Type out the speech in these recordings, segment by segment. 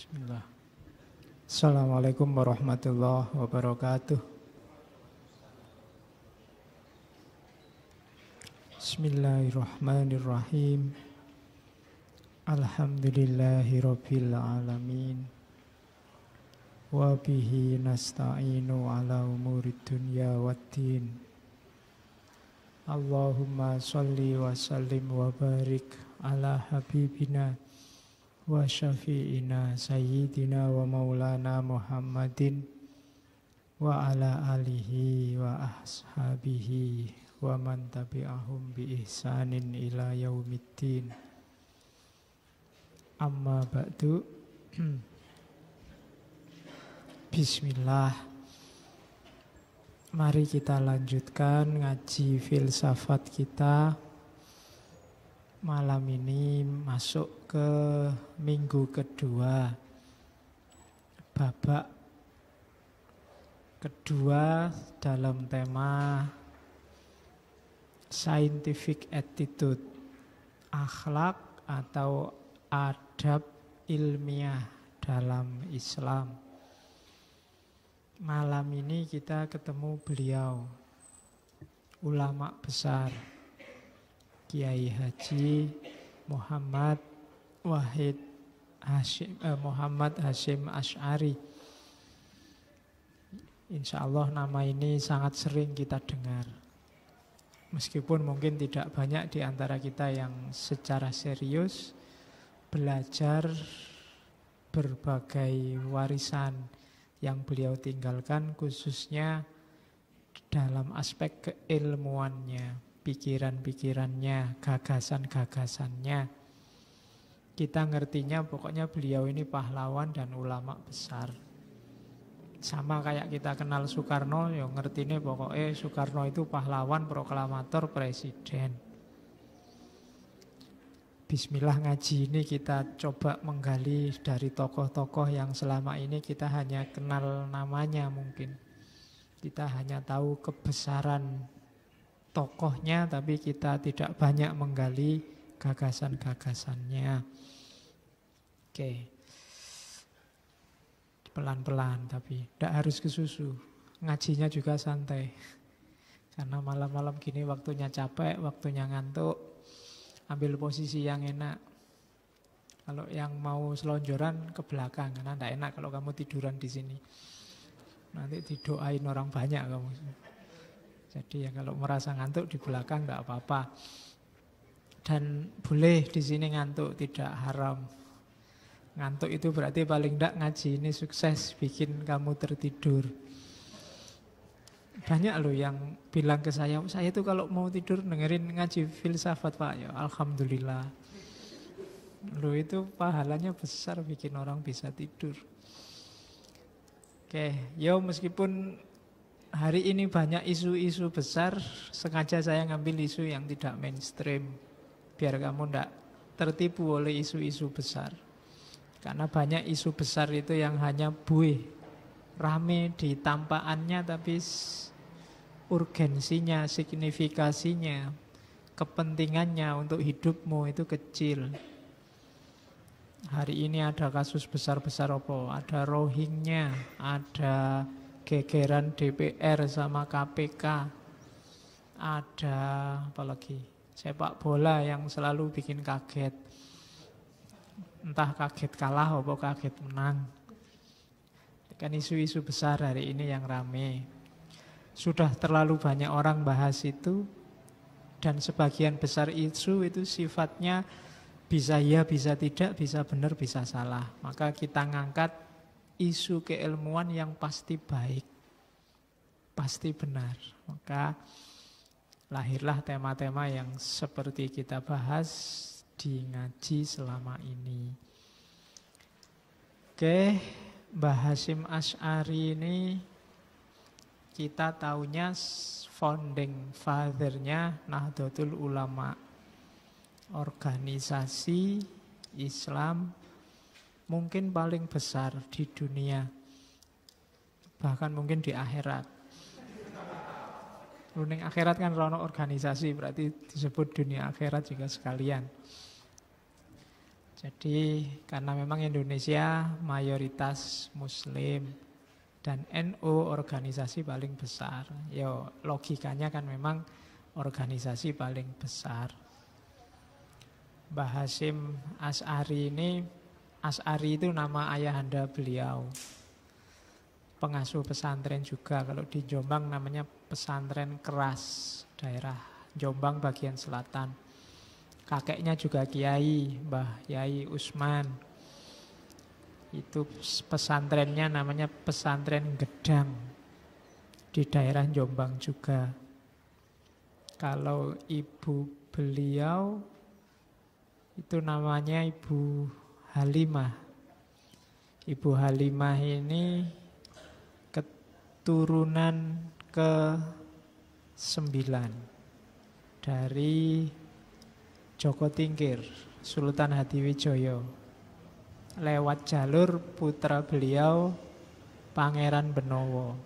Bismillah. Assalamualaikum warahmatullahi wabarakatuh. Bismillahirrahmanirrahim. Alhamdulillahi rabbil alamin. Wa bihi nasta'inu ala umurid dunya waddin. Allahumma sholli wa sallim wa barik ala habibina wa syafi'ina sayyidina wa maulana Muhammadin wa ala alihi wa ashabihi wa man tabi'ahum bi ihsanin ila yaumiddin. Amma ba'du. Bismillah. Mari kita lanjutkan ngaji filsafat kita. Malam ini masuk ke minggu kedua, babak kedua dalam tema scientific attitude, akhlak atau adab ilmiah dalam Islam. Malam ini kita ketemu beliau, ulama besar, Kiai Haji Muhammad Hasyim Asy'ari. Insya Allah nama ini sangat sering kita dengar. Meskipun mungkin tidak banyak di antara kita yang secara serius belajar berbagai warisan yang beliau tinggalkan, khususnya dalam aspek keilmuannya, pikiran-pikirannya, gagasan-gagasannya. Kita ngertinya pokoknya beliau ini pahlawan dan ulama besar. Sama kayak kita kenal Soekarno, ya ngertinya pokoknya Soekarno itu pahlawan, proklamator, presiden. Bismillah, ngaji ini kita coba menggali dari tokoh-tokoh yang selama ini kita hanya kenal namanya mungkin. Kita hanya tahu kebesaran tokohnya, tapi kita tidak banyak menggali gagasan-gagasannya. Oke. Pelan-pelan, tapi tidak harus kesusu. Ngajinya juga santai. Karena malam-malam gini waktunya capek, waktunya ngantuk. Ambil posisi yang enak. Kalau yang mau selonjoran ke belakang, karena tidak enak kalau kamu tiduran di sini. Nanti didoain orang banyak kamu. Jadi ya kalau merasa ngantuk di belakang tidak apa-apa. Dan boleh di sini ngantuk, tidak haram. Ngantuk itu berarti paling tidak ngaji ini sukses bikin kamu tertidur. Banyak loh yang bilang ke saya itu kalau mau tidur dengerin ngaji filsafat Pak. Ya alhamdulillah. Loh itu pahalanya besar bikin orang bisa tidur. Oke, yo meskipun hari ini banyak isu-isu besar, sengaja saya ngambil isu yang tidak mainstream. Biar kamu tidak tertipu oleh isu-isu besar. Karena banyak isu besar itu yang hanya buih, rame di tampaannya, tapi urgensinya, signifikasinya, kepentingannya untuk hidupmu itu kecil. Hari ini ada kasus besar-besar apa? Ada Rohingya, ada gegeran DPR sama KPK, ada apa lagi? Sepak bola yang selalu bikin kaget. Entah kaget kalah atau kaget menang. Kan isu-isu besar hari ini yang rame. Sudah terlalu banyak orang bahas itu. Dan sebagian besar isu itu sifatnya bisa ya, bisa tidak, bisa benar, bisa salah. Maka kita ngangkat isu keilmuan yang pasti baik, pasti benar. Maka lahirlah tema-tema yang seperti kita bahas di ngaji selama ini. Oke, Mbah Hasyim Asy'ari ini kita taunya founding father-nya Nahdlatul Ulama, organisasi Islam mungkin paling besar di dunia, bahkan mungkin di akhirat. Ning akhirat kan rono organisasi, berarti disebut dunia akhirat juga sekalian. Jadi karena memang Indonesia mayoritas Muslim dan NU organisasi paling besar. Yo logikanya kan memang organisasi paling besar. Mbah Hasyim Asy'ari ini, Asy'ari itu nama ayahanda beliau. Pengasuh pesantren juga, kalau di Jombang namanya pesantren Keras, daerah Jombang bagian selatan. Kakeknya juga kiai, Mbah Yai Usman. Itu pesantrennya namanya pesantren Gedang di daerah Jombang juga. Kalau ibu beliau itu namanya Ibu Halimah. Ibu Halimah ini keturunan ke-9 dari Joko Tingkir, Sultan Hadiwijoyo. Lewat jalur putra beliau, Pangeran Benowo.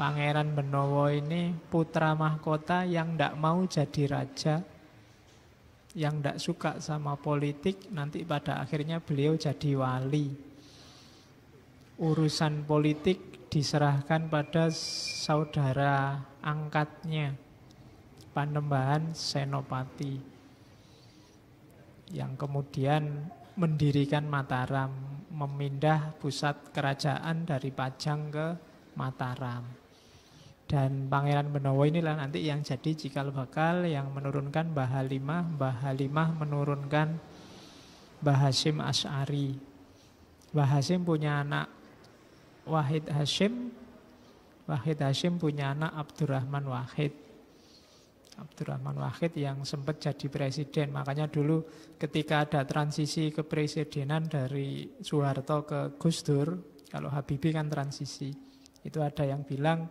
Pangeran Benowo ini putra mahkota yang tidak mau jadi raja, yang tidak suka sama politik, nanti pada akhirnya beliau jadi wali. Urusan politik diserahkan pada saudara angkatnya, Panembahan Senopati, yang kemudian mendirikan Mataram, memindah pusat kerajaan dari Pajang ke Mataram. Dan Pangeran Benowo inilah nanti yang jadi cikal bakal yang menurunkan Mbah Halimah. Mbah Halimah menurunkan Mbah Hasyim Asy'ari. Mbah Hasyim punya anak Wahid Hasyim. Wahid Hasyim punya anak Abdurrahman Wahid. Abdurrahman Wahid yang sempat jadi presiden. Makanya dulu ketika ada transisi kepresidenan dari Soeharto ke Gus Dur, kalau Habibie kan transisi, itu ada yang bilang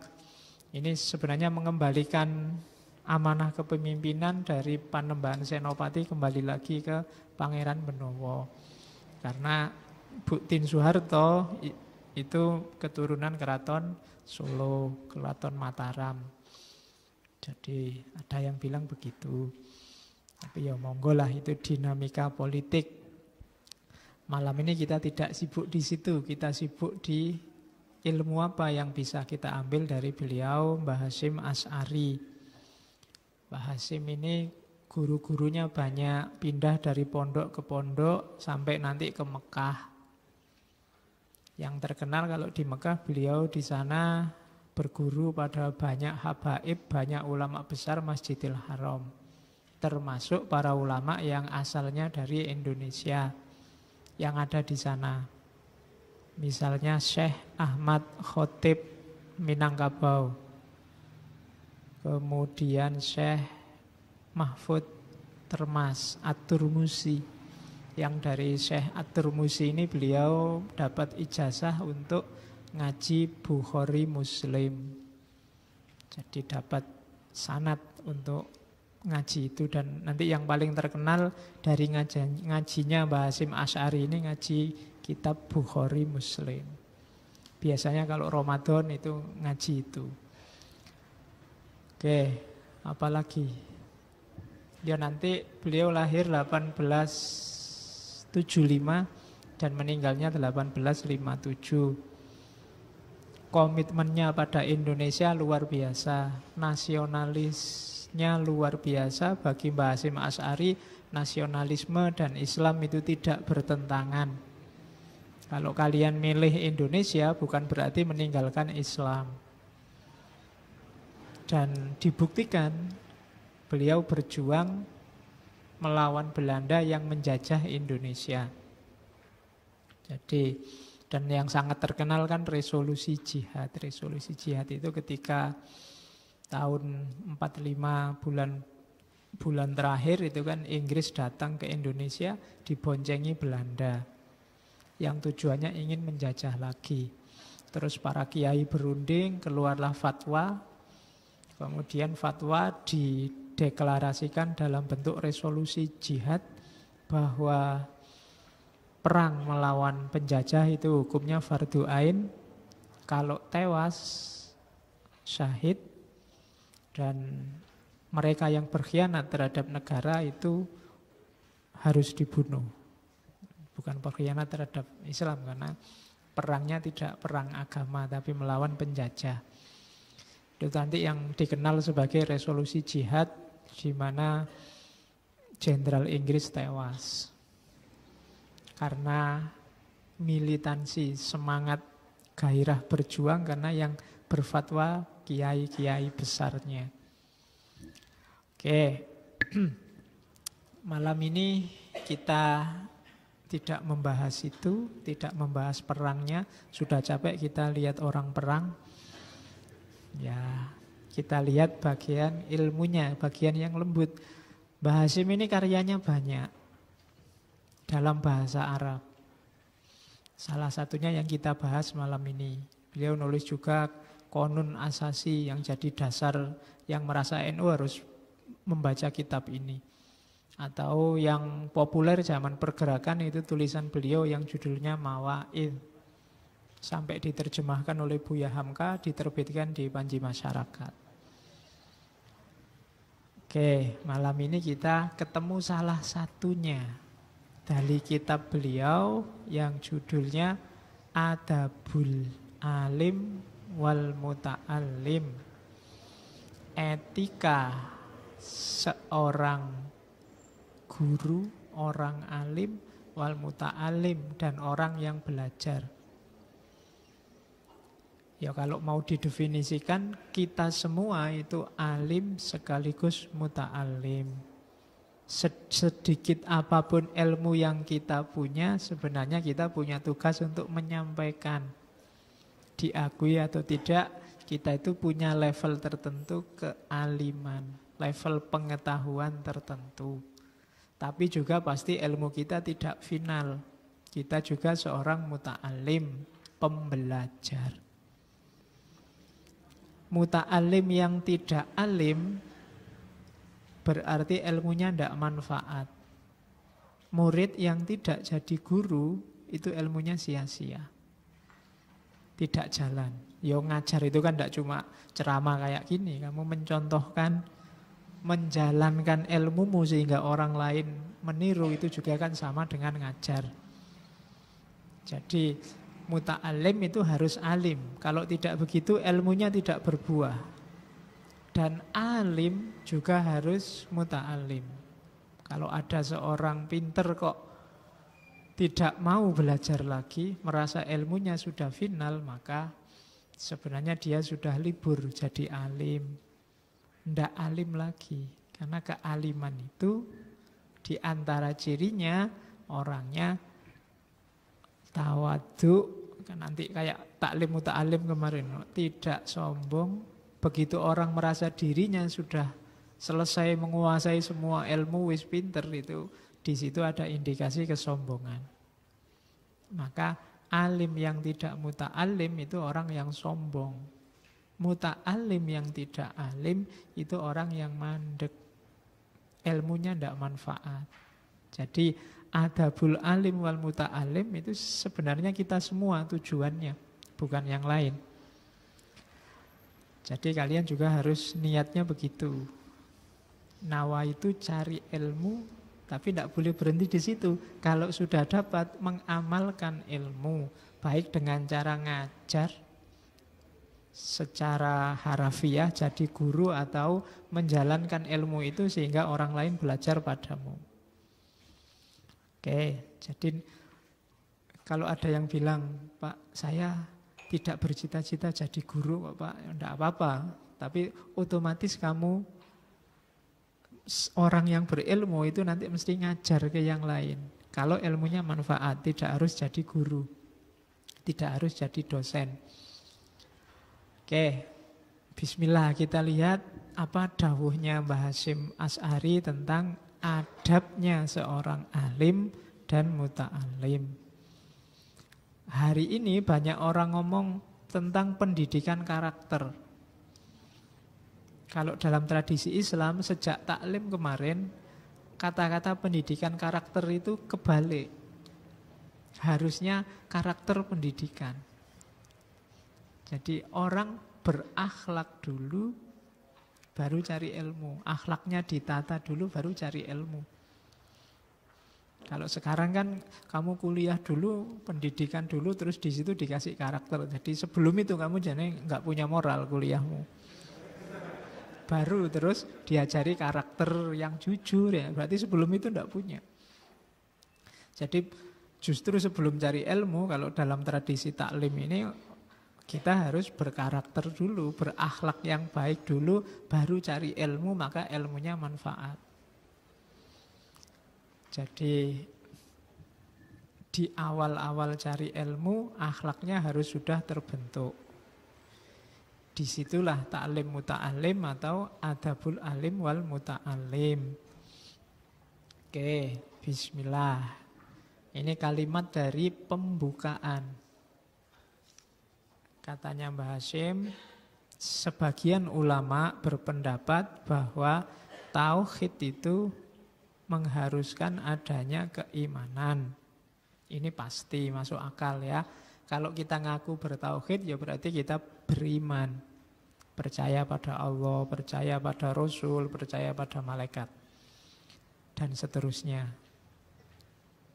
ini sebenarnya mengembalikan amanah kepemimpinan dari Panembahan Senopati kembali lagi ke Pangeran Benowo. Karena Buktin Soeharto itu keturunan Keraton Solo, Keraton Mataram. Jadi ada yang bilang begitu. Tapi ya monggo lah, itu dinamika politik. Malam ini kita tidak sibuk di situ, kita sibuk di ilmu apa yang bisa kita ambil dari beliau, Mbah Hasyim Asy'ari. Mbah Hasyim ini guru-gurunya banyak, pindah dari pondok ke pondok sampai nanti ke Mekah. Yang terkenal kalau di Mekah, beliau di sana berguru pada banyak habaib, banyak ulama besar Masjidil Haram. Termasuk para ulama yang asalnya dari Indonesia yang ada di sana. Misalnya Syekh Ahmad Khotib Minangkabau. Kemudian Syekh Mahfud Termas At-Turmusi. Yang dari Syekh At-Turmusi ini beliau dapat ijazah untuk ngaji Bukhari Muslim. Jadi dapat sanad untuk ngaji itu. Dan nanti yang paling terkenal dari ngajinya Mbah Hasyim Asy'ari ini ngaji kitab Bukhari Muslim. Biasanya kalau Ramadan itu ngaji itu. Oke, apalagi? Ya nanti beliau lahir 1875 dan meninggalnya 1857. Komitmennya pada Indonesia luar biasa, nasionalisnya luar biasa. Bagi Mbah Hasyim Asy'ari, nasionalisme dan Islam itu tidak bertentangan. Kalau kalian milih Indonesia bukan berarti meninggalkan Islam. Dan dibuktikan beliau berjuang melawan Belanda yang menjajah Indonesia. Jadi, dan yang sangat terkenal kan resolusi jihad. Resolusi jihad itu ketika tahun 45 bulan terakhir itu kan Inggris datang ke Indonesia diboncengi Belanda. Yang tujuannya ingin menjajah lagi. Terus para kiai berunding, keluarlah fatwa. Kemudian fatwa dideklarasikan dalam bentuk resolusi jihad bahwa perang melawan penjajah itu hukumnya fardu ain. Kalau tewas, syahid. Dan mereka yang berkhianat terhadap negara itu harus dibunuh. Bukan pengkhianat terhadap Islam, karena perangnya tidak perang agama, tapi melawan penjajah. Itu nanti yang dikenal sebagai resolusi jihad, di mana Jenderal Inggris tewas karena militansi, semangat, gairah berjuang, karena yang berfatwa kiai-kiai besarnya. Oke, malam ini kita tidak membahas itu, tidak membahas perangnya. Sudah capek kita lihat orang perang. Ya, kita lihat bagian ilmunya, bagian yang lembut. Mbah Hasyim ini karyanya banyak dalam bahasa Arab. Salah satunya yang kita bahas malam ini. Beliau nulis juga Qonun Asasi yang jadi dasar yang merasa NU harus membaca kitab ini. Atau yang populer zaman pergerakan itu tulisan beliau yang judulnya Mawaid. Sampai diterjemahkan oleh Buya Hamka, diterbitkan di Panji Masyarakat. Oke, malam ini kita ketemu salah satunya dari kitab beliau yang judulnya Adabul Alim wal Muta'allim. Etika seorang guru, orang alim, wal muta'allim, dan orang yang belajar. Ya kalau mau didefinisikan, kita semua itu alim sekaligus muta'alim. Sedikit apapun ilmu yang kita punya, sebenarnya kita punya tugas untuk menyampaikan. Diakui atau tidak, kita itu punya level tertentu kealiman, level pengetahuan tertentu. Tapi juga pasti ilmu kita tidak final. Kita juga seorang muta'alim, pembelajar. Muta'alim yang tidak alim berarti ilmunya tidak manfaat. Murid yang tidak jadi guru itu ilmunya sia-sia, tidak jalan. Yo ngajar itu kan tidak cuma ceramah kayak gini. Kamu mencontohkan, menjalankan ilmumu sehingga orang lain meniru, itu juga kan sama dengan ngajar. Jadi muta'alim itu harus alim. Kalau tidak begitu ilmunya tidak berbuah. Dan alim juga harus muta'alim. Kalau ada seorang pinter kok tidak mau belajar lagi, merasa ilmunya sudah final, maka sebenarnya dia sudah libur jadi alim. Tidak alim lagi. Karena kealiman itu di antara cirinya orangnya tawadhu. Nanti kayak taklim muta'alim kemarin, tidak sombong. Begitu orang merasa dirinya sudah selesai menguasai semua ilmu, wis pinter, itu di situ ada indikasi kesombongan. Maka alim yang tidak muta'alim itu orang yang sombong. Muta'alim yang tidak alim itu orang yang mandek, ilmunya tidak manfaat. Jadi adabul alim wal muta'alim itu sebenarnya kita semua tujuannya, bukan yang lain. Jadi kalian juga harus niatnya begitu. Nawa itu cari ilmu, tapi tidak boleh berhenti di situ. Kalau sudah dapat, mengamalkan ilmu, baik dengan cara ngajar secara harafiah jadi guru, atau menjalankan ilmu itu sehingga orang lain belajar padamu. Oke, jadi kalau ada yang bilang, Pak, saya tidak bercita-cita jadi guru, Pak, tidak apa-apa. Tapi otomatis kamu, orang yang berilmu itu nanti mesti ngajar ke yang lain. Kalau ilmunya manfaat, tidak harus jadi guru, tidak harus jadi dosen. Oke, bismillah, kita lihat apa dawuhnya Mbah Hasyim Asy'ari tentang adabnya seorang alim dan muta'alim. Hari ini banyak orang ngomong tentang pendidikan karakter. Kalau dalam tradisi Islam sejak taklim kemarin, kata-kata pendidikan karakter itu kebalik. Harusnya karakter pendidikan. Jadi orang berakhlak dulu, baru cari ilmu. Akhlaknya ditata dulu, baru cari ilmu. Kalau sekarang kan kamu kuliah dulu, pendidikan dulu, terus di situ dikasih karakter. Jadi sebelum itu kamu jadi nggak punya moral kuliahmu. Baru terus diajari karakter yang jujur ya. Berarti sebelum itu nggak punya. Jadi justru sebelum cari ilmu, kalau dalam tradisi taklim ini kita harus berkarakter dulu, berakhlak yang baik dulu, baru cari ilmu, maka ilmunya manfaat. Jadi di awal-awal cari ilmu, akhlaknya harus sudah terbentuk. Disitulah ta'lim muta'alim atau adabul alim wal muta'alim. Oke, bismillah. Ini kalimat dari pembukaan. Katanya Mbah Hashim, sebagian ulama berpendapat bahwa tauhid itu mengharuskan adanya keimanan. Ini pasti masuk akal ya. Kalau kita ngaku bertauhid ya berarti kita beriman. Percaya pada Allah, percaya pada Rasul, percaya pada malaikat. Dan seterusnya.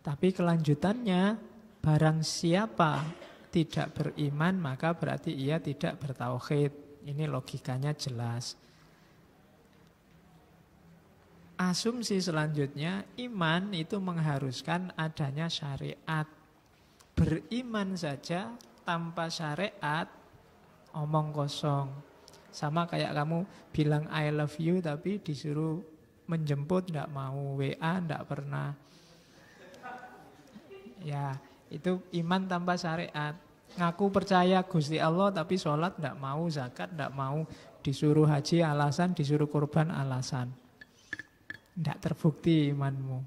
Tapi kelanjutannya, barang siapa tidak beriman maka berarti ia tidak bertauhid. Ini logikanya jelas. Asumsi selanjutnya, iman itu mengharuskan adanya syariat. Beriman saja tanpa syariat, omong kosong. Sama kayak kamu bilang I love you tapi disuruh menjemput tidak mau, WA tidak pernah. Ya, itu iman tanpa syariat. Ngaku percaya Gusti Allah tapi sholat tidak mau, zakat tidak mau, disuruh haji alasan, disuruh kurban alasan. Tidak terbukti imanmu.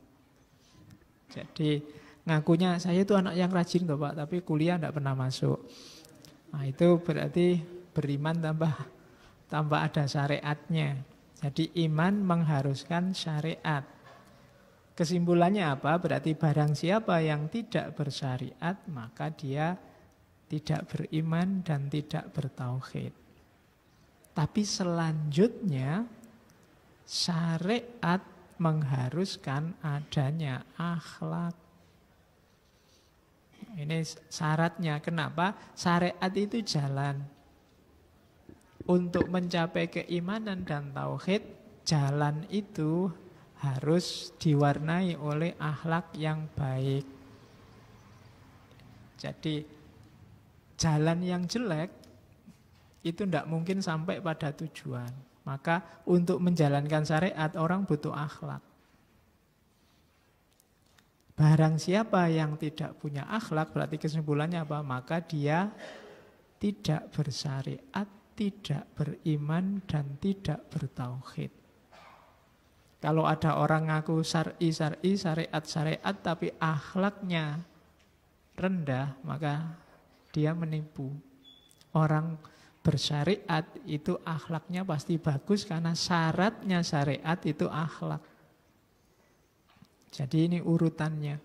Jadi ngakunya saya itu anak yang rajin toh Pak, tapi kuliah tidak pernah masuk. Nah itu berarti beriman tanpa ada syariatnya. Jadi iman mengharuskan syariat. Kesimpulannya apa? Berarti barang siapa yang tidak bersyariat maka dia tidak beriman dan tidak bertauhid. Tapi selanjutnya syariat mengharuskan adanya akhlak. Ini syaratnya. Kenapa? Syariat itu jalan. Untuk mencapai keimanan dan tauhid, jalan itu harus diwarnai oleh akhlak yang baik. Jadi jalan yang jelek itu tidak mungkin sampai pada tujuan. Maka untuk menjalankan syariat orang butuh akhlak. Barang siapa yang tidak punya akhlak berarti kesimpulannya apa? Maka dia tidak bersyariat, tidak beriman dan tidak bertauhid. Kalau ada orang ngaku syar'i, syariat tapi akhlaknya rendah, maka dia menipu. Orang bersyariat itu akhlaknya pasti bagus karena syaratnya syariat itu akhlak. Jadi ini urutannya.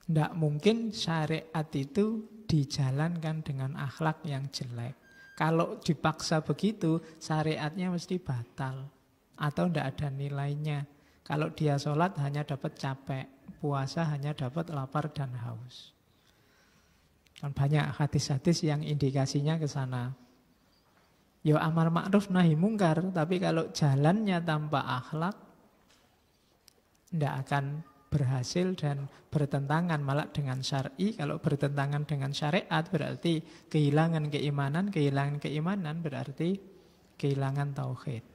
Tidak mungkin syariat itu dijalankan dengan akhlak yang jelek. Kalau dipaksa begitu, syariatnya mesti batal atau tidak ada nilainya. Kalau dia sholat hanya dapat capek, puasa hanya dapat lapar dan haus. Kan banyak hadis-hadis yang indikasinya ke sana. Ya amar ma'ruf nahi mungkar, tapi kalau jalannya tanpa akhlak tidak akan berhasil dan bertentangan malah dengan syar'i. Kalau bertentangan dengan syariat berarti kehilangan keimanan berarti kehilangan tauhid.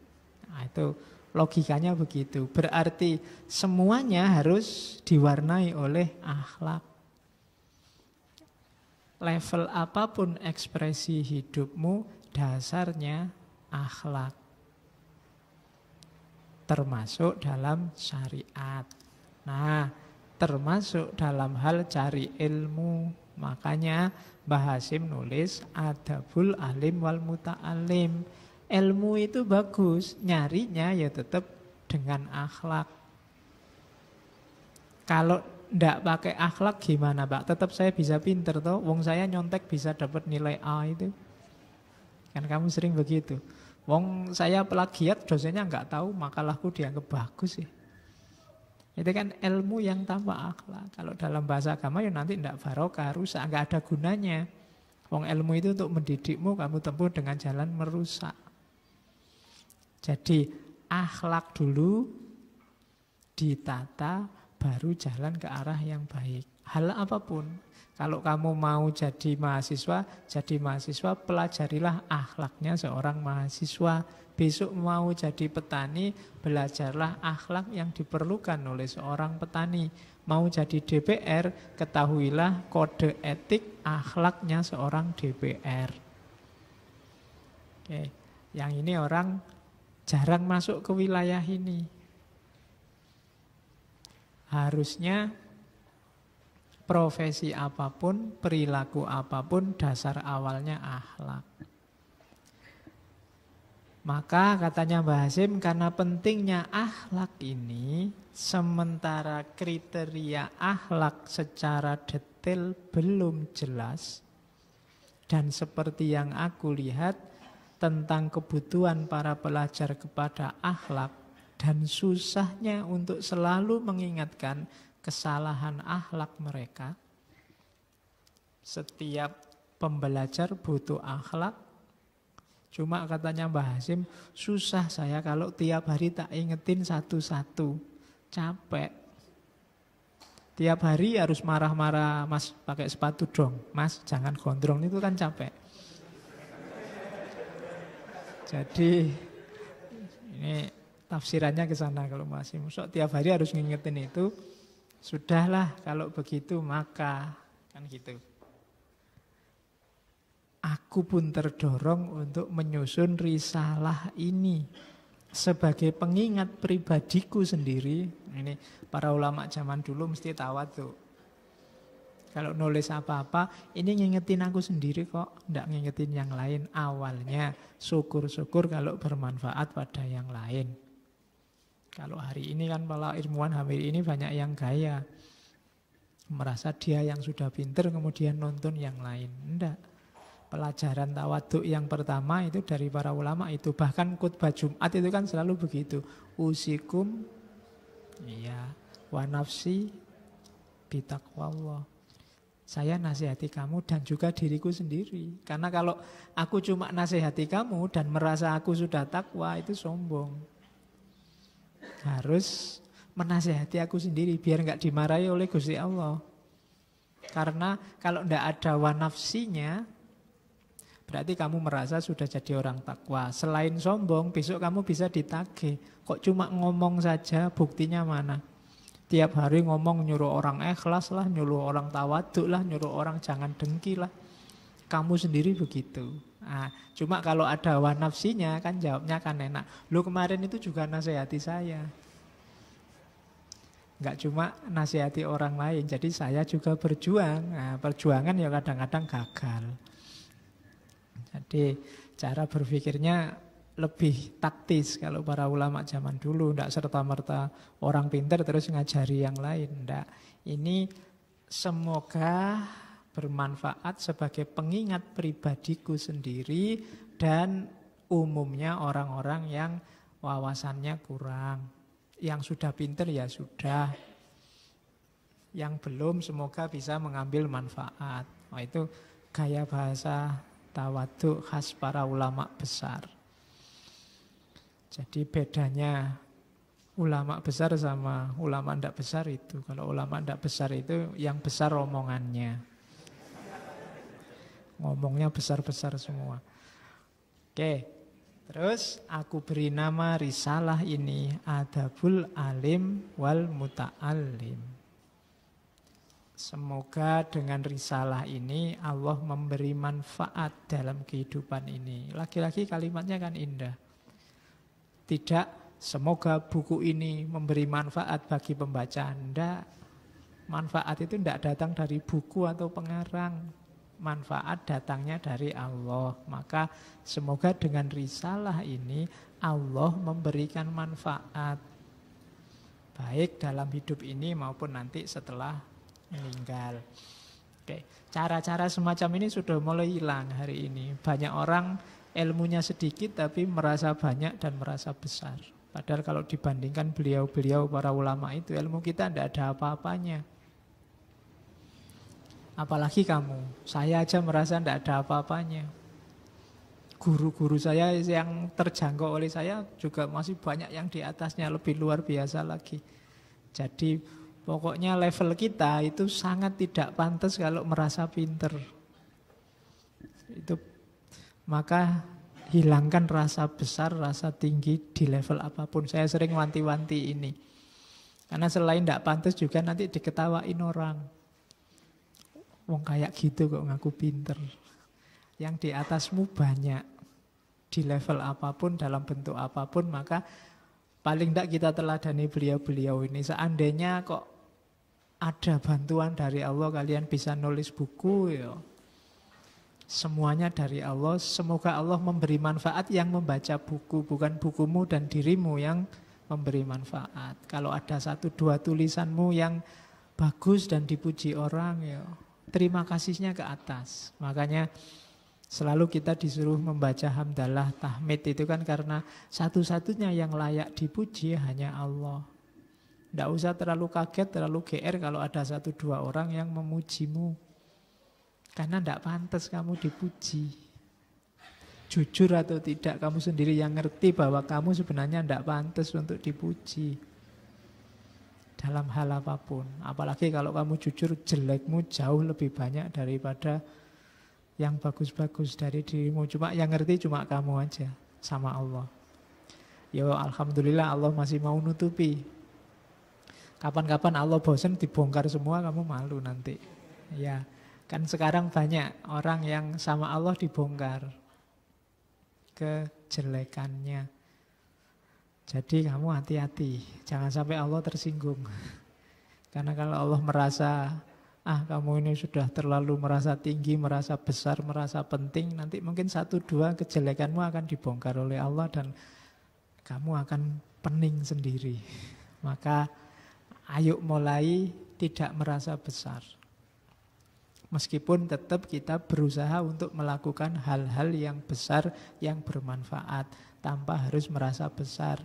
Nah, itu logikanya begitu. Berarti semuanya harus diwarnai oleh akhlak. Level apapun ekspresi hidupmu, dasarnya akhlak. Termasuk dalam syariat. Nah, termasuk dalam hal cari ilmu. Makanya Mbah Hashim nulis adabul alim wal muta'alim. Ilmu itu bagus, nyarinya ya tetap dengan akhlak. Kalau ndak pakai akhlak gimana Pak? Tetap saya bisa pinter toh. Wong saya nyontek bisa dapat nilai A itu. Kan kamu sering begitu. Wong saya plagiat dosennya nggak tahu makalahku dianggap bagus sih. Itu kan ilmu yang tanpa akhlak. Kalau dalam bahasa agama ya nanti tidak barokah, rusak, nggak ada gunanya. Wong ilmu itu untuk mendidikmu, kamu tempuh dengan jalan merusak. Jadi akhlak dulu ditata, baru jalan ke arah yang baik. Hal apapun. Kalau kamu mau jadi mahasiswa pelajarilah akhlaknya seorang mahasiswa. Besok mau jadi petani, belajarlah akhlak yang diperlukan oleh seorang petani. Mau jadi DPR, ketahuilah kode etik akhlaknya seorang DPR. Oke, yang ini orang jarang masuk ke wilayah ini. Harusnya profesi apapun, perilaku apapun, dasar awalnya akhlak. Maka katanya Mbah Hasyim, karena pentingnya akhlak ini, sementara kriteria akhlak secara detail belum jelas, dan seperti yang aku lihat tentang kebutuhan para pelajar kepada akhlak, dan susahnya untuk selalu mengingatkan kesalahan akhlak mereka. Setiap pembelajar butuh akhlak. Cuma katanya Mbah Hasyim, susah saya kalau tiap hari tak ingetin satu-satu. Capek. Tiap hari harus marah-marah, Mas pakai sepatu dong, Mas jangan gondrong, itu kan capek. Jadi ini tafsirannya ke sana kalau Mbah Hasyim. So, tiap hari harus ngingetin itu. Sudahlah kalau begitu maka kan gitu. Aku pun terdorong untuk menyusun risalah ini sebagai pengingat pribadiku sendiri. Ini para ulama zaman dulu mesti tawadhu. Kalau nulis apa-apa, ini ngingetin aku sendiri kok, tidak ngingetin yang lain. Awalnya syukur-syukur kalau bermanfaat pada yang lain. Kalau hari ini kan para ilmuwan hari ini banyak yang gaya. Merasa dia yang sudah pinter kemudian nonton yang lain. Tidak. Pelajaran tawaduk yang pertama itu dari para ulama itu. Bahkan khutbah Jumat itu kan selalu begitu. Usikum wa nafsi bitaqwallah. Saya nasihati kamu dan juga diriku sendiri. Karena kalau aku cuma nasihati kamu dan merasa aku sudah takwa, itu sombong. Harus menasihati aku sendiri biar nggak dimarahi oleh Gusti Allah. Karena kalau tidak ada wa nafsinya, berarti kamu merasa sudah jadi orang takwa. Selain sombong, besok kamu bisa ditagih. Kok cuma ngomong saja, buktinya mana? Tiap hari ngomong nyuruh orang ikhlas lah, nyuruh orang tawaduk lah, nyuruh orang jangan dengki lah. Kamu sendiri begitu. Nah, cuma kalau ada wa nafsinya kan jawabnya kan enak. Lu kemarin itu juga nasihati saya. Enggak cuma nasihati orang lain, jadi saya juga berjuang. Nah, perjuangan ya kadang-kadang gagal. Jadi cara berpikirnya lebih taktis kalau para ulama zaman dulu. Tidak serta-merta orang pintar terus ngajari yang lain. Tidak. Ini semoga bermanfaat sebagai pengingat pribadiku sendiri dan umumnya orang-orang yang wawasannya kurang. Yang sudah pintar ya sudah. Yang belum semoga bisa mengambil manfaat. Oh, itu gaya bahasa tawaduk khas para ulama besar. Jadi bedanya ulama besar sama ulama tidak besar itu. Kalau ulama tidak besar itu yang besar omongannya. Ngomongnya besar-besar semua. Oke, terus aku beri nama risalah ini Adabul Alim wal Muta'allim. Semoga dengan risalah ini Allah memberi manfaat dalam kehidupan ini. Lagi-lagi kalimatnya kan indah. Tidak semoga buku ini memberi manfaat bagi pembaca. Tidak. Manfaat itu tidak datang dari buku atau pengarang. Manfaat datangnya dari Allah. Maka semoga dengan risalah ini Allah memberikan manfaat. Baik dalam hidup ini maupun nanti setelah meninggal. Oke, cara-cara semacam ini sudah mulai hilang hari ini. Banyak orang ilmunya sedikit tapi merasa banyak dan merasa besar. Padahal kalau dibandingkan beliau-beliau para ulama itu, ilmu kita tidak ada apa-apanya. Apalagi kamu, saya aja merasa tidak ada apa-apanya. Guru-guru saya yang terjangkau oleh saya juga masih banyak yang di atasnya, lebih luar biasa lagi. Jadi pokoknya level kita itu sangat tidak pantas kalau merasa pinter. Itu maka hilangkan rasa besar, rasa tinggi di level apapun. Saya sering wanti-wanti ini. Karena selain tidak pantas juga nanti diketawain orang. Wong kayak gitu kok ngaku pinter. Yang di atasmu banyak. Di level apapun, dalam bentuk apapun, maka paling tidak kita teladani beliau-beliau ini. Seandainya kok ada bantuan dari Allah, kalian bisa nulis buku, ya. Semuanya dari Allah. Semoga Allah memberi manfaat yang membaca buku, bukan bukumu dan dirimu yang memberi manfaat. Kalau ada 1-2 tulisanmu yang bagus dan dipuji orang, ya terima kasihnya ke atas. Makanya selalu kita disuruh membaca hamdalah, tahmid itu kan karena satu-satunya yang layak dipuji hanya Allah. Tidak usah terlalu kaget, terlalu GR kalau ada 1-2 orang yang memujimu. Karena tidak pantas kamu dipuji. Jujur atau tidak, kamu sendiri yang ngerti bahwa kamu sebenarnya tidak pantas untuk dipuji. Dalam hal apapun. Apalagi kalau kamu jujur, jelekmu jauh lebih banyak daripada yang bagus-bagus dari dirimu. Cuma yang ngerti cuma kamu aja sama Allah. Ya alhamdulillah Allah masih mau nutupi. Kapan-kapan Allah bosan dibongkar semua, kamu malu nanti. Ya, kan sekarang banyak orang yang sama Allah dibongkar kejelekannya. Jadi kamu hati-hati, jangan sampai Allah tersinggung. Karena kalau Allah merasa, kamu ini sudah terlalu merasa tinggi, merasa besar, merasa penting, nanti mungkin 1-2 kejelekanmu akan dibongkar oleh Allah dan kamu akan pening sendiri. Maka ayo mulai tidak merasa besar. Meskipun tetap kita berusaha untuk melakukan hal-hal yang besar, yang bermanfaat, tanpa harus merasa besar,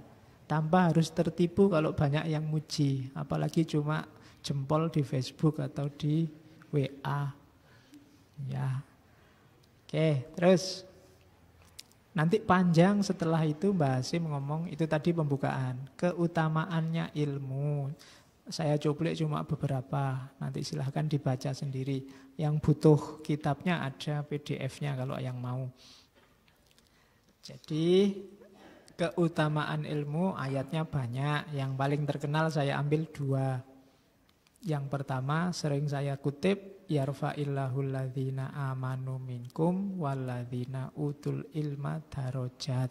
tanpa harus tertipu kalau banyak yang muji, apalagi cuma jempol di Facebook atau di WA. Ya. Oke, terus nanti panjang setelah itu Mbak Hasim ngomong, itu tadi pembukaan, keutamaannya ilmu. Saya cuplik cuma beberapa, nanti silahkan dibaca sendiri. Yang butuh kitabnya ada PDF-nya kalau yang mau. Jadi keutamaan ilmu ayatnya banyak. Yang paling terkenal saya ambil 2. Yang pertama sering saya kutip, yarfa'illahul ladzina amanu minkum walladzina utul ilma darajat.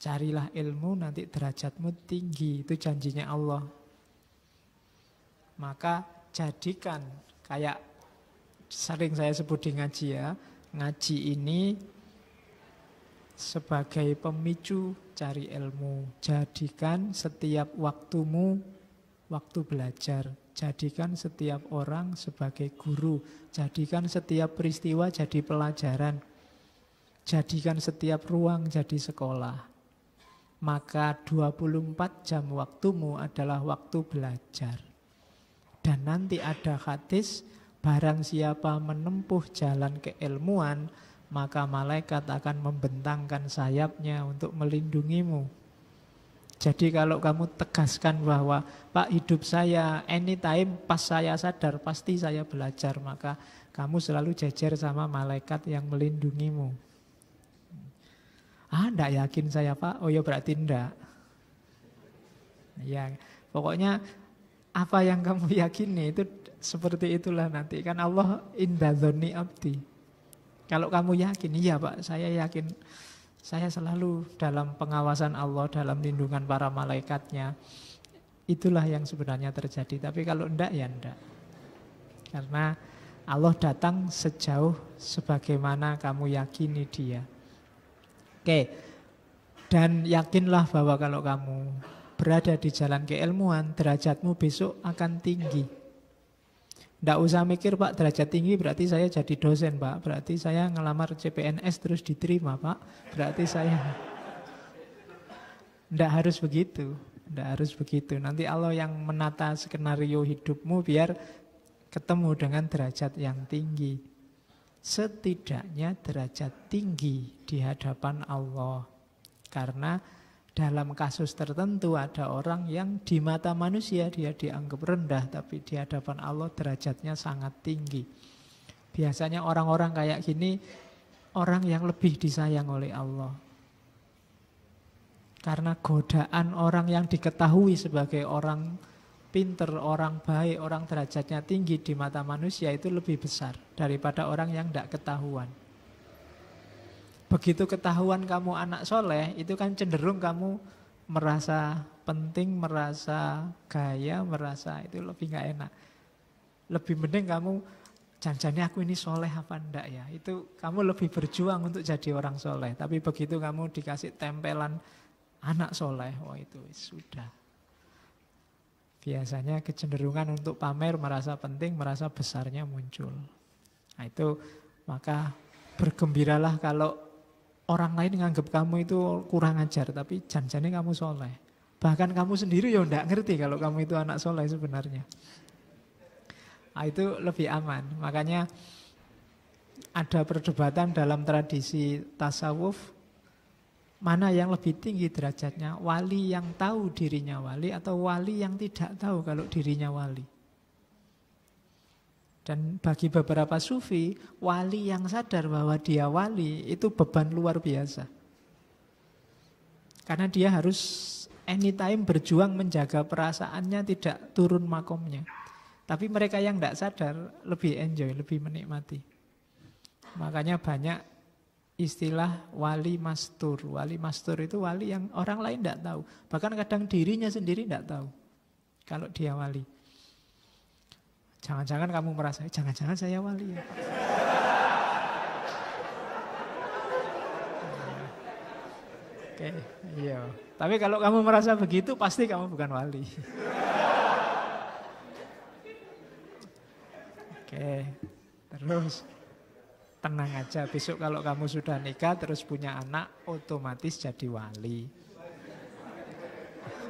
Carilah ilmu nanti derajatmu tinggi, itu janjinya Allah. Maka jadikan, kayak sering saya sebut di ngaji ya, ngaji ini sebagai pemicu cari ilmu. Jadikan setiap waktumu waktu belajar. Jadikan setiap orang sebagai guru. Jadikan setiap peristiwa jadi pelajaran. Jadikan setiap ruang jadi sekolah. Maka 24 jam waktumu adalah waktu belajar. Dan nanti ada hadis, barang siapa menempuh jalan keilmuan, maka malaikat akan membentangkan sayapnya untuk melindungimu. Jadi kalau kamu tegaskan bahwa Pak, hidup saya anytime pas saya sadar pasti saya belajar, maka kamu selalu jejer sama malaikat yang melindungimu. Enggak yakin saya Pak, oh ya berarti enggak. Ya, pokoknya apa yang kamu yakini itu seperti itulah nanti. Kan Allah inda dzanni abdi. Kalau kamu yakin, iya Pak, saya yakin. Saya selalu dalam pengawasan Allah, dalam lindungan para malaikatnya. Itulah yang sebenarnya terjadi. Tapi kalau enggak, ya enggak. Karena Allah datang sejauh sebagaimana kamu yakini dia. Oke. Dan yakinlah bahwa kalau kamu berada di jalan keilmuan, derajatmu besok akan tinggi. Tidak usah mikir Pak, derajat tinggi berarti saya jadi dosen Pak, berarti saya ngelamar CPNS terus diterima Pak, berarti saya... Nggak harus begitu. Nggak harus begitu. Nanti Allah yang menata skenario hidupmu biar ketemu dengan derajat yang tinggi. Setidaknya derajat tinggi di hadapan Allah. Karena dalam kasus tertentu ada orang yang di mata manusia dia dianggap rendah, tapi di hadapan Allah derajatnya sangat tinggi. Biasanya orang-orang kayak gini orang yang lebih disayang oleh Allah. Karena godaan orang yang diketahui sebagai orang pinter, orang baik, orang derajatnya tinggi di mata manusia itu lebih besar daripada orang yang tidak ketahuan. Begitu ketahuan kamu anak soleh, itu kan cenderung kamu merasa penting, merasa gaya, merasa itu lebih gak enak. Lebih mending kamu, jangan-jangan aku ini soleh apa enggak ya. Itu kamu lebih berjuang untuk jadi orang soleh. Tapi begitu kamu dikasih tempelan anak soleh, wah itu sudah. Biasanya kecenderungan untuk pamer, merasa penting, merasa besarnya muncul. Nah itu, maka bergembiralah kalau orang lain nganggap kamu itu kurang ajar, tapi jangan-jangan kamu soleh. Bahkan kamu sendiri ya enggak ngerti kalau kamu itu anak soleh sebenarnya. Nah, itu lebih aman. Makanya ada perdebatan dalam tradisi tasawuf, mana yang lebih tinggi derajatnya, wali yang tahu dirinya wali atau wali yang tidak tahu kalau dirinya wali. Dan bagi beberapa sufi, wali yang sadar bahwa dia wali itu beban luar biasa. Karena dia harus anytime berjuang menjaga perasaannya tidak turun makomnya. Tapi mereka yang tidak sadar lebih enjoy, lebih menikmati. Makanya banyak istilah wali mastur. Wali mastur itu wali yang orang lain tidak tahu. Bahkan kadang dirinya sendiri tidak tahu kalau dia wali. Jangan-jangan kamu merasa, jangan-jangan saya wali ya. Oke, iya. Tapi kalau kamu merasa begitu, pasti kamu bukan wali. Oke, terus tenang aja. Besok kalau kamu sudah nikah, terus punya anak, otomatis jadi wali.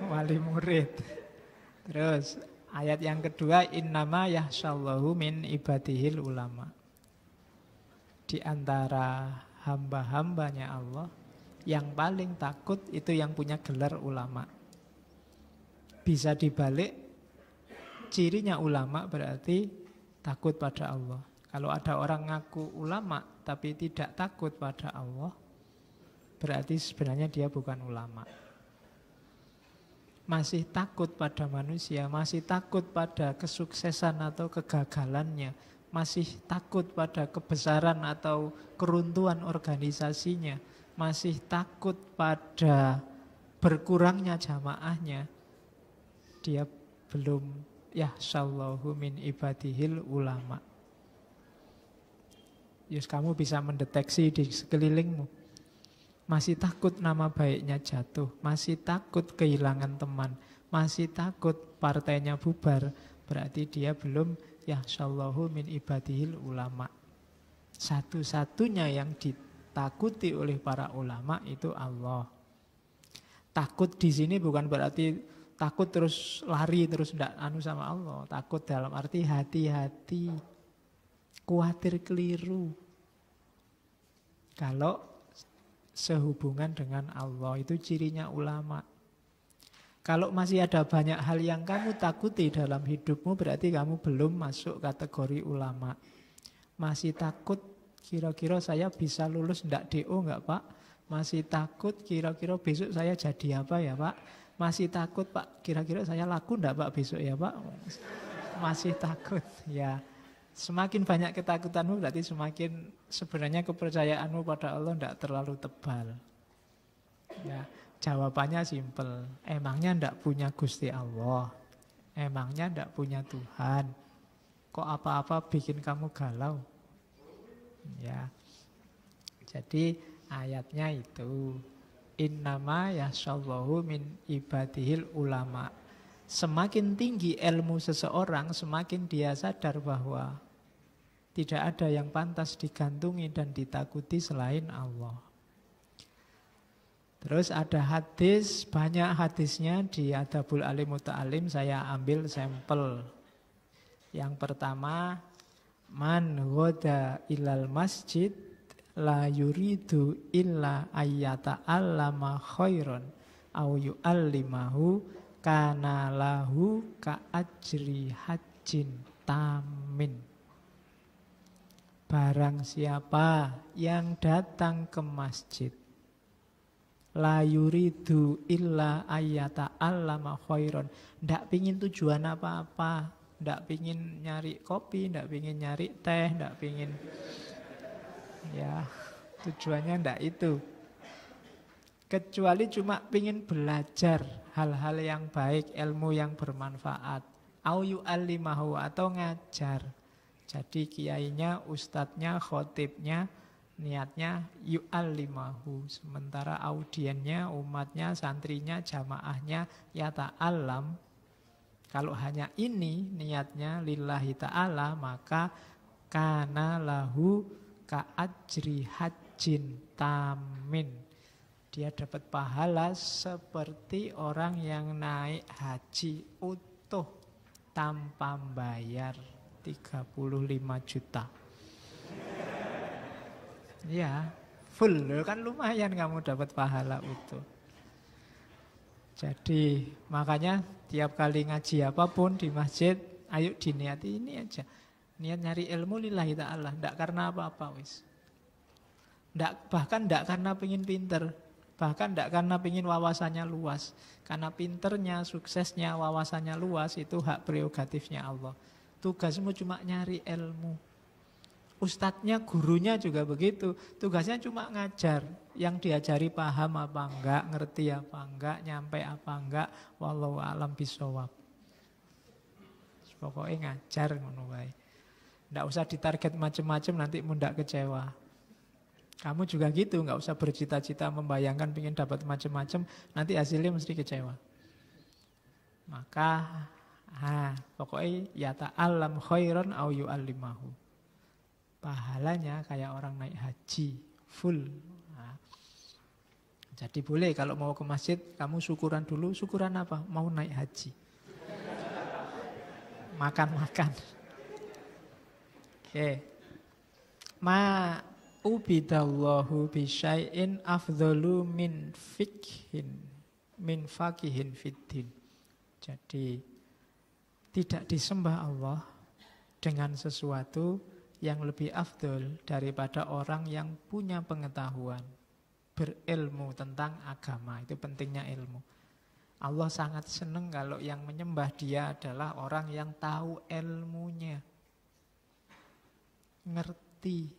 Wali murid. Terus ayat yang kedua, innama yahsyallahu min ibadihil ulama. Di antara hamba-hambanya Allah, yang paling takut itu yang punya gelar ulama. Bisa dibalik, cirinya ulama berarti takut pada Allah. Kalau ada orang ngaku ulama tapi tidak takut pada Allah, berarti sebenarnya dia bukan ulama. Masih takut pada manusia, masih takut pada kesuksesan atau kegagalannya, masih takut pada kebesaran atau keruntuhan organisasinya, masih takut pada berkurangnya jamaahnya, dia belum yahsyallahu min ibadihil ulama. Yes, kamu bisa mendeteksi di sekelilingmu. Masih takut nama baiknya jatuh, masih takut kehilangan teman, masih takut partainya bubar, berarti dia belum yahsyallahu min ibadihil ulama. Satu-satunya yang ditakuti oleh para ulama itu Allah. Takut di sini bukan berarti takut terus lari terus ndak anu sama Allah. Takut dalam arti hati-hati, khawatir keliru. Kalau sehubungan dengan Allah, itu cirinya ulama. Kalau masih ada banyak hal yang kamu takuti dalam hidupmu, berarti kamu belum masuk kategori ulama. Masih takut, kira-kira saya bisa lulus ndak DO nggak Pak? Masih takut, kira-kira besok saya jadi apa ya Pak? Masih takut Pak, kira-kira saya laku ndak Pak besok ya Pak? Masih takut, ya. Semakin banyak ketakutanmu berarti semakin sebenarnya kepercayaanmu pada Allah tidak terlalu tebal. Ya, jawabannya simpel. Emangnya tidak punya Gusti Allah? Emangnya tidak punya Tuhan? Kok apa-apa bikin kamu galau? Ya. Jadi ayatnya itu innama yahsyallahu min ibadihil ulama. Semakin tinggi ilmu seseorang, semakin dia sadar bahwa tidak ada yang pantas digantungi dan ditakuti selain Allah. Terus ada hadis, banyak hadisnya di Adabul Alim Muta'alim, saya ambil sampel. Yang pertama, man ghoda ilal masjid la yuridu illa ayyata allama khairon au yu'allimahu kana lahu ka ajri hajjin tamin. Barang siapa yang datang ke masjid la yuridu illa ayyata allama khairon, ndak pingin tujuan apa-apa, ndak pingin nyari kopi, ndak pingin nyari teh, ndak pingin, ya tujuannya ndak itu, kecuali cuma pingin belajar hal-hal yang baik, ilmu yang bermanfaat, au yu'allimahu, atau ngajar. Jadi kiainya, ustadznya, khotibnya niatnya yu'allimahu, sementara audiennya, umatnya, santrinya, jamaahnya ya ta'alam. Kalau hanya ini niatnya lillahi ta'ala, maka kana lahu ka ajri hajjin tamin. Dia dapat pahala seperti orang yang naik haji utuh tanpa bayar 35 juta. Ya, full kan lumayan kamu dapat pahala utuh. Jadi makanya tiap kali ngaji apapun di masjid, ayo diniati ini aja. Niat nyari ilmu lillahi ta'ala, ndak karena apa-apa wis. Bahkan ndak karena pengin pinter, bahkan ndak karena pengin wawasannya luas. Karena pinternya, suksesnya, wawasannya luas itu hak prerogatifnya Allah. Tugasmu cuma nyari ilmu. Ustadznya, gurunya juga begitu. Tugasnya cuma ngajar. Yang diajari paham apa enggak, ngerti apa enggak, nyampe apa enggak, wallahu a'lam bishawab. Pokoknya ngajar ngono wae. Ndak usah ditarget macam-macam, nanti mudah kecewa. Kamu juga gitu, nggak usah bercita-cita membayangkan ingin dapat macam-macam, nanti hasilnya mesti kecewa. Maka pokoknya ya ta'allam khairan au yu'allimahu. Pahalanya kayak orang naik haji full. Jadi boleh kalau mau ke masjid kamu syukuran dulu. Syukuran apa? Mau naik haji. Makan-makan. Oke. Ma ubidallahu bisyai'in afdhalu min faqihin fiddin. Jadi tidak disembah Allah dengan sesuatu yang lebih afdol daripada orang yang punya pengetahuan, berilmu tentang agama. Itu pentingnya ilmu. Allah sangat senang kalau yang menyembah dia adalah orang yang tahu ilmunya, ngerti.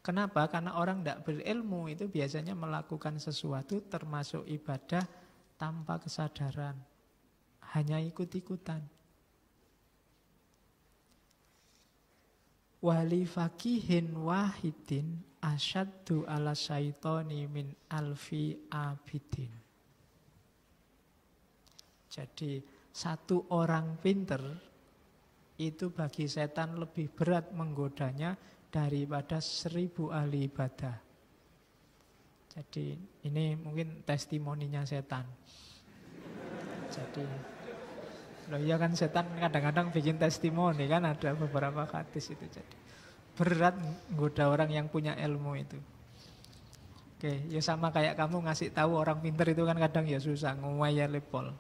Kenapa? Karena orang tidak berilmu itu biasanya melakukan sesuatu termasuk ibadah tanpa kesadaran, hanya ikut-ikutan. Wali fakihin wahidin asyaddu ala syaitoni min alfi abidin. Jadi satu orang pinter itu bagi setan lebih berat menggodanya daripada 1000 ahli ibadah. Jadi ini mungkin testimoninya setan. Jadi loh iya kan setan kadang-kadang bikin testimoni kan, ada beberapa hadis itu. Jadi berat menggoda orang yang punya ilmu itu. Oke, ya sama kayak kamu ngasih tahu orang pinter itu kan kadang ya susah, ngomaya lepol.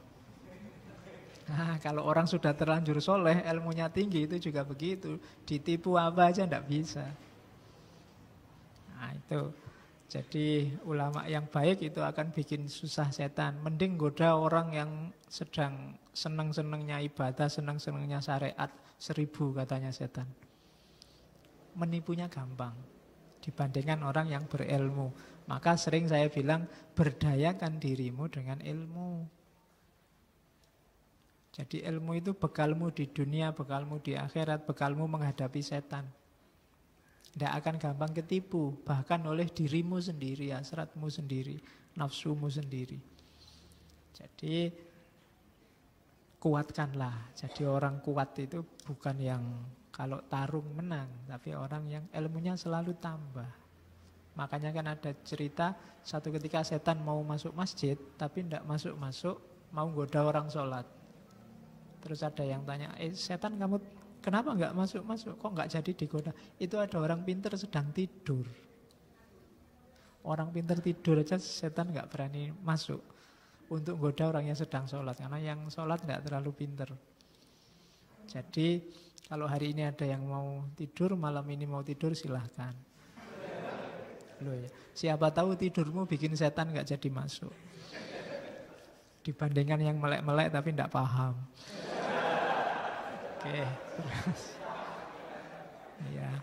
Nah, kalau orang sudah terlanjur soleh, ilmunya tinggi itu juga begitu. Ditipu apa aja ndak bisa. Nah itu. Jadi ulama yang baik itu akan bikin susah setan. Mending goda orang yang sedang senang-senangnya ibadah, senang-senangnya syariat, 1000 katanya setan. Menipunya gampang dibandingkan orang yang berilmu. Maka sering saya bilang berdayakan dirimu dengan ilmu. Jadi ilmu itu bekalmu di dunia, bekalmu di akhirat, bekalmu menghadapi setan. Tidak akan gampang ketipu, bahkan oleh dirimu sendiri, hasratmu sendiri, nafsumu sendiri. Jadi kuatkanlah. Jadi orang kuat itu bukan yang kalau tarung menang, tapi orang yang ilmunya selalu tambah. Makanya kan ada cerita satu ketika setan mau masuk masjid tapi tidak masuk-masuk, mau goda orang sholat. Terus ada yang tanya, setan kamu kenapa nggak masuk-masuk? Kok nggak jadi digoda? Itu ada orang pintar sedang tidur. Orang pintar tidur aja setan nggak berani masuk untuk goda orang yang sedang sholat. Karena yang sholat nggak terlalu pintar. Jadi kalau hari ini ada yang mau tidur, malam ini mau tidur silahkan. Loh ya, siapa tahu tidurmu bikin setan nggak jadi masuk. Dibandingkan yang melek-melek tapi nggak paham. Oke, terus. Ya.